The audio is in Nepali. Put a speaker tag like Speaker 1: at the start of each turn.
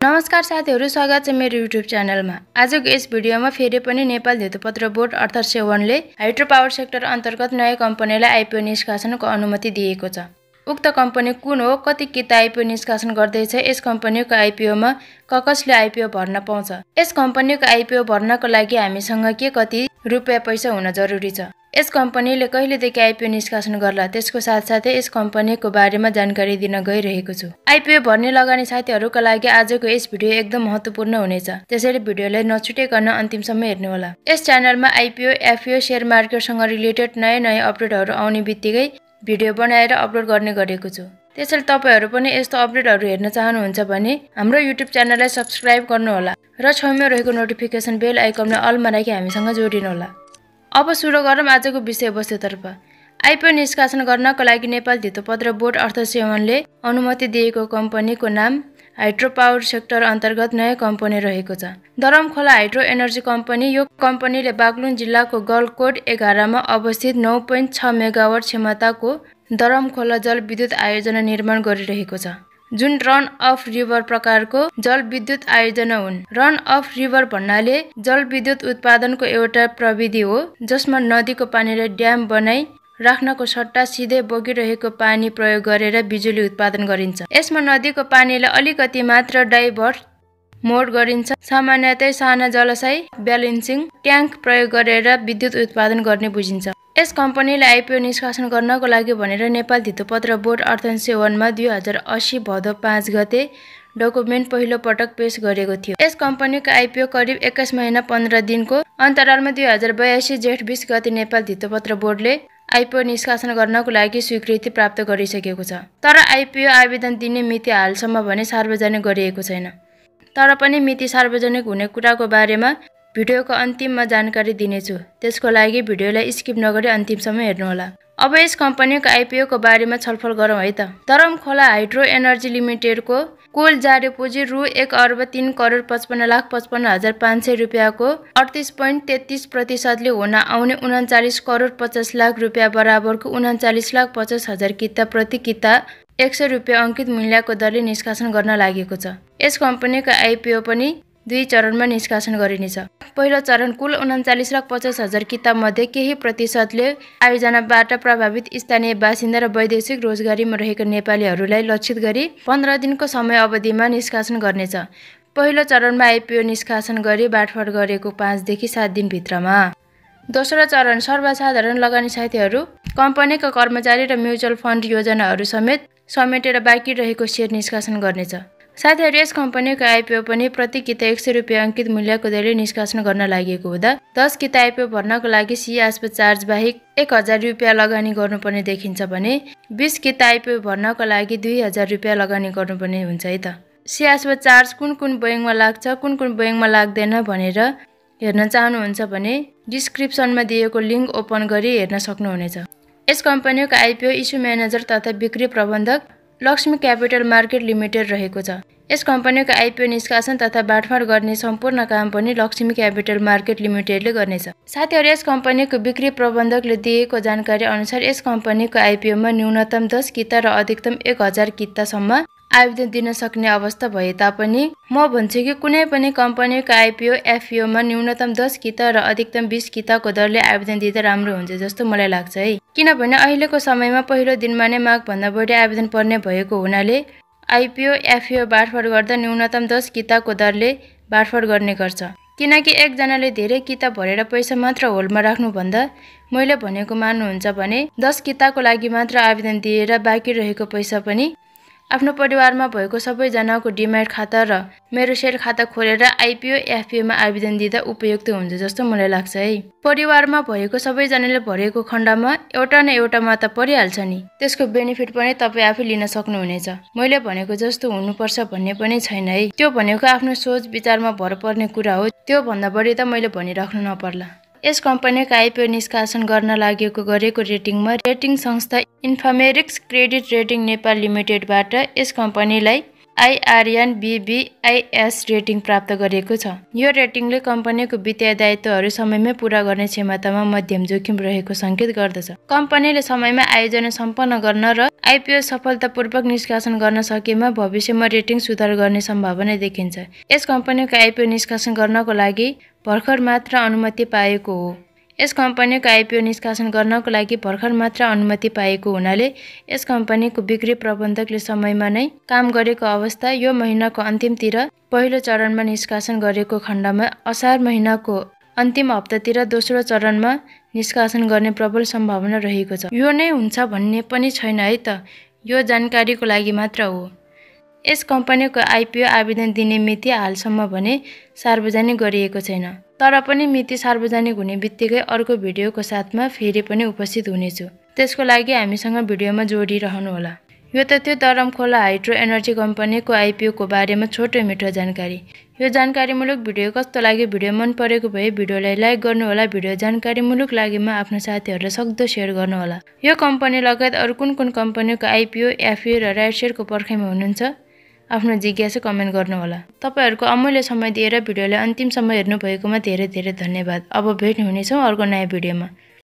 Speaker 1: नमस्कार साथीहरु, स्वागत छ मेरो युट्युब च्यानलमा। आजको यस भिडियोमा फेरि पनि नेपाल धितोपत्र बोर्ड अर्थात् सेवनले हाइड्रो पावर सेक्टर अन्तर्गत नयाँ कम्पनीलाई आइपिओ निष्कासनको अनुमति दिएको छ। उक्त कम्पनी कुन हो, कति किता आइपिओ निष्कासन गर्दैछ, यस कम्पनीको आइपिओमा कसले आइपिओ भर्न पाउँछ, यस कम्पनीको आइपिओ भर्नको लागि हामीसँग के कति रुपैयाँ पैसा हुन जरुरी छ, यस कम्पनीले कहिलेदेखि आइपिओ निष्कासन गर्ला, त्यसको साथसाथै यस कम्पनीको बारेमा जानकारी दिन गइरहेको छु। आइपिओ भर्ने लगानी साथीहरुका लागि आजको यस भिडियो एकदम महत्त्वपूर्ण हुनेछ, त्यसैले भिडियोलाई नछुटेकन अन्तिमसम्म हेर्नुहोला। यस च्यानलमा आइपिओ, एफपिओ, शेयर मार्केटसँग रिलेटेड नयाँ अपडेटहरु आउने बित्तिकै भिडियो बनाएर अपलोड गर्ने गरेको छु। त्यसैले तपाईहरु पनि यस्तो अपडेटहरु हेर्न चाहनुहुन्छ भने हाम्रो युट्युब च्यानललाई सब्स्क्राइब गर्नुहोला र छेउमा रहेको नोटिफिकेसन बेल आइकनलाई अलमा राखी हामीसँग जोडिनुहोला। अब सुरु गरौँ आजको विषयवस्तुतर्फ। आइपिओ निष्कासन गर्नको लागि नेपाल धितोपत्र बोर्ड अर्थात् सेवनले अनुमति दिएको कम्पनीको नाम हाइड्रो पावर सेक्टर अन्तर्गत नयाँ कम्पनी रहेको छ। दरमखोला हाइड्रो एनर्जी कम्पनी। यो कम्पनीले बागलुङ जिल्लाको गलकोट 11 मा अवस्थित 9.6 मेगावाट क्षमताको दरमखोला जलविद्युत आयोजना निर्माण गरिरहेको छ, जुन रन अफ रिभर प्रकारको जलविद्युत आयोजना हुन्। रन अफ रिभर भन्नाले जलविद्युत उत्पादनको एउटा प्रविधि हो जसमा नदीको पानीलाई ड्याम बनाई राख्नको सट्टा सिधै बगिरहेको पानी प्रयोग गरेर बिजुली उत्पादन गरिन्छ। यसमा नदीको पानीलाई अलिकति मात्र डाइभर्ट मोड गरिन्छ। सामान्यतया साना जलाशय ब्यालेन्सिङ ट्याङ्क प्रयोग गरेर विद्युत उत्पादन गर्ने बुझिन्छ। यस कम्पनीले आइपिओ निष्कासन गर्नको लागि भनेर नेपाल धितोपत्र बोर्ड अर्थात् सेवनमा 2080 भदौ 5 गते डकुमेन्ट पहिलो पटक पेश गरेको थियो। यस कम्पनीको आइपिओ करिब 21 महिना 15 दिनको अन्तरालमा 2082 जेठ 20 गते नेपाल धितोपत्र बोर्डले आइपिओ निष्कासन गर्नको लागि स्वीकृति प्राप्त गरिसकेको छ। तर आइपिओ आवेदन दिने मिति हालसम्म भने सार्वजनिक गरिएको छैन। तर पनि मिति सार्वजनिक हुने कुराको बारेमा भिडियोको अन्तिममा जानकारी दिनेछु, त्यसको लागि भिडियोलाई स्किप नगरी अन्तिमसम्म हेर्नुहोला। अब यस कम्पनीको आइपिओ को बारेमा छलफल गरौँ है त। दरमखोला हाइड्रो एनर्जी लिमिटेडको कुल जारी पुँजी रु 1,03,55,55,500 रुपैयाँको 38.33% हुन आउने 39,50,00,000 रुपैयाँ बराबरको 39,50,000 किता प्रति किता 100 रुपैयाँ अंकित मूल्यको दरले निष्कासन गर्न लागेको छ। यस कम्पनीको आइपिओ पनि 2 चरणमा निष्कासन गरिनेछ। पहिलो चरण कुल 39,50,000 किता मध्ये केही प्रतिशतले आयोजनाबाट प्रभावित स्थानीय बासिन्दा र वैदेशिक रोजगारीमा रहेका नेपालीहरूलाई लक्षित गरी 15 दिनको समय अवधिमा निष्कासन गर्नेछ। पहिलो चरणमा आइपिओ निष्कासन गरी बाँडफाँड गरेको 5 देखि 7 दिन भित्रमा। दोस्रो चरण सर्वसाधारण लगानी साथीहरू, कम्पनीका कर्मचारी र म्युचुअल फन्ड योजनाहरू समेटेर बाँकी रहेको सेयर निष्कासन गर्नेछ। साथीहरू, यस कम्पनीको आइपिओ पनि प्रति किता 100 रुपैयाँ अंकित मूल्यको दरले निष्कासन गर्न लागेको हुँदा 10 किता आइपिओ भर्नको लागि सिआस्प चार्ज बाहेक 1000 रुपैयाँ लगानी गर्नुपर्ने देखिन्छ भने 20 किता आइपिओ भर्नको लागि 2000 रुपैयाँ लगानी गर्नुपर्ने हुन्छ है त। सिआस्प चार्ज कुन बैंकमा लाग्छ, कुन बैंकमा लाग्दैन भनेर हेर्न चाहनुहुन्छ भने डिस्क्रिप्सनमा दिएको लिङ्क ओपन गरी हेर्न सक्नुहुनेछ। यस कम्पनीको आइपिओ इस्यु म्यानेजर तथा बिक्री प्रबन्धक लक्ष्मी क्यापिटल मार्केट लिमिटेड रहेको छ। यस कम्पनीको आइपिओ निष्कासन तथा बाँडफाँड गर्ने सम्पूर्ण काम पनि लक्ष्मी क्यापिटल मार्केट लिमिटेडले गर्नेछ। साथीहरू, यस कम्पनीको बिक्री प्रबन्धकले दिएको जानकारी अनुसार यस कम्पनीको आइपिओमा न्यूनतम 10 किता र अधिकतम 1000 कितासम्म आवेदन दिन सक्ने अवस्था भए तापनि म भन्छु कि कुनै पनि कम्पनीको आइपिओ एफपिओमा न्यूनतम 10 किता र अधिकतम 20 किताको दरले आवेदन दिँदा राम्रो हुन्छ जस्तो मलाई लाग्छ है। किनभने अहिलेको समयमा पहिलो दिनमा नै मागभन्दा बढी आवेदन पर्ने भएको हुनाले आइपिओ एफपिओ बाँडफाँड गर्दा न्यूनतम 10 किताको दरले बाँडफाँड गर्ने गर्छ। किनकि एकजनाले धेरै किता भरेर पैसा मात्र होल्डमा राख्नुभन्दा मैले भनेको मान्नुहुन्छ भने 10 किताको लागि मात्र आवेदन दिएर बाँकी रहेको पैसा पनि आफ्नो परिवारमा भएको सबैजनाको डिम्याट खाता र मेरो सेयर खाता खोलेर आइपिओ एफपिओमा आवेदन दिँदा उपयुक्त हुन्छ जस्तो मलाई लाग्छ है। परिवारमा भएको सबैजनाले भरेको खण्डमा एउटा न एउटामा त परिहाल्छ नि, त्यसको बेनिफिट पनि तपाईँ आफै लिन सक्नुहुनेछ। मैले भनेको जस्तो हुनुपर्छ भन्ने पनि छैन है, त्यो भनेको आफ्नो सोच विचारमा भर पर्ने कुरा हो, त्यो भन्दा बढी त मैले भनिराख्नु नपर्ला। यस कम्पनीको आइपिओ निष्कासन गर्न गरेको रेटिङमा रेटिङ संस्था इन्फामेरिक्स क्रेडिट रेटिङ नेपाल लिमिटेडबाट यस कम्पनीलाई IRN BBIS रेटिङ प्राप्त गरेको छ। यो रेटिङले कम्पनीको वित्तीय दायित्वहरू समयमै पूरा गर्ने क्षमतामा मध्यम जोखिम रहेको सङ्केत गर्दछ। कम्पनीले समयमा आयोजना सम्पन्न गर्न र IPO सफलतापूर्वक निष्कासन गर्न सकेमा भविष्यमा रेटिङ सुधार गर्ने सम्भावना देखिन्छ। यस कम्पनीको IPO निष्कासन गर्नको लागि भर्खर मात्र अनुमति पाएको हो। यस कम्पनीको IPO निष्कासन गर्नको लागि भर्खर मात्र अनुमति पाएको हुनाले यस कम्पनीको बिक्री प्रबन्धकले समयमा नै काम गरेको अवस्था यो महिनाको अन्तिमतिर पहिलो चरणमा निष्कासन गरेको खण्डमा असार महिनाको अन्तिम हप्तातिर दोस्रो चरणमा निष्कासन गर्ने प्रबल सम्भावना रहेको छ। यो नै हुन्छ भन्ने पनि छैन है त, यो जानकारीको लागि मात्र हो। यस कम्पनीको IPO आवेदन दिने मिति हालसम्म भने सार्वजनिक गरिएको छैन, तर पनि मिति सार्वजनिक हुने बित्तिकै अर्को भिडियोको साथमा फेरि पनि उपस्थित हुनेछु। त्यसको लागि हामीसँग भिडियोमा जोडिरहनुहोला। यो त त्यो दरमखोला हाइड्रो एनर्जी कम्पनीको IPO को बारेमा छोटो मिठो जानकारी। यो जानकारीमूलक भिडियो कस्तो लाग्यो? भिडियो मन परेको भए भिडियोलाई लाइक गर्नुहोला। भिडियो जानकारीमूलक लागेमा आफ्नो साथीहरूलाई सक्दो सेयर गर्नुहोला। यो कम्पनी लगायत अरू कुन कुन कम्पनीको IPO, FPO र राइट सेयरको पर्खाइमा हुनुहुन्छ? आफ्नो जिज्ञासा कमेन्ट गर्नुहोला। तपाईहरूको अमूल्य समय दिएर भिडियोलाई अन्तिमसम्म हेर्नुभएकोमा धेरै धेरै धन्यवाद। अब भेट हुनेछौँ अर्को नयाँ भिडियोमा।